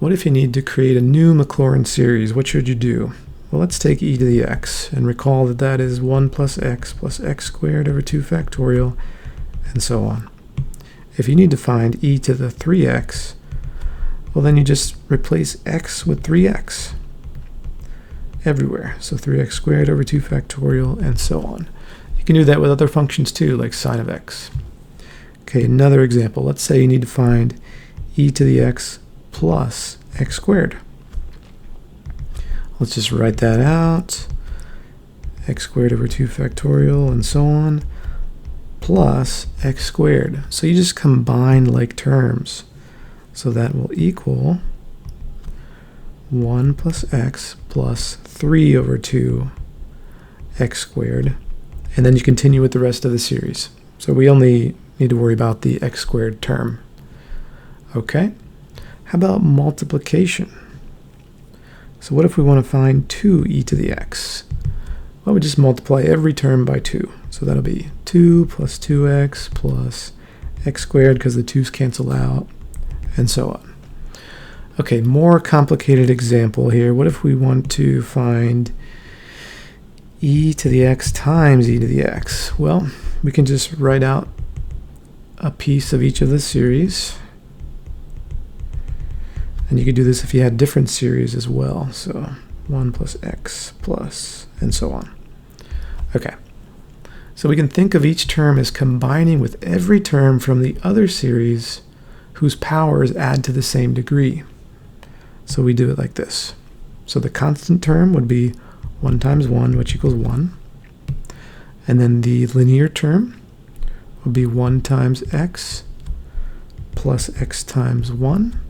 What if you need to create a new Maclaurin series? What should you do? Well, let's take e to the x, and recall that that is 1 plus x squared over 2 factorial, and so on. If you need to find e to the 3x, well, then you just replace x with 3x everywhere. So 3x squared over 2 factorial, and so on. You can do that with other functions too, like sine of x. Okay, another example. Let's say you need to find e to the x plus x squared. Let's just write that out. X squared over 2 factorial, and so on, plus x squared. So you just combine like terms. So that will equal 1 plus x plus 3 over 2 x squared. And then you continue with the rest of the series. So we only need to worry about the x squared term. Okay? How about multiplication? So what if we want to find 2e to the x? Well, we just multiply every term by 2. So that'll be 2 plus 2x plus x squared, because the 2's cancel out, and so on. Okay, more complicated example here. What if we want to find e to the x times e to the x? Well, we can just write out a piece of each of the series. And you could do this if you had different series as well. So 1 plus x plus, and so on. Okay. So we can think of each term as combining with every term from the other series whose powers add to the same degree. So we do it like this. So the constant term would be 1 times 1, which equals 1. And then the linear term would be 1 times x plus x times 1,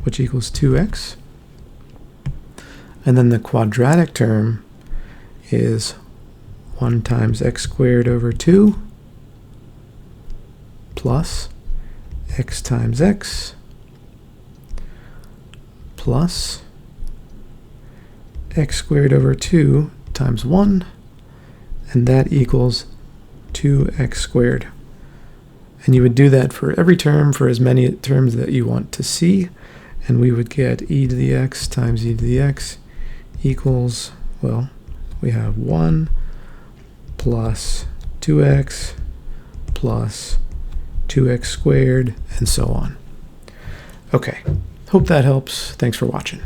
which equals 2x. And then the quadratic term is 1 times x squared over 2 plus x times x plus x squared over 2 times 1, and that equals 2x squared. And you would do that for every term, for as many terms that you want to see, and we would get e to the x times e to the x equals, well, we have 1 plus 2x plus 2x squared, and so on. Okay, hope that helps. Thanks for watching.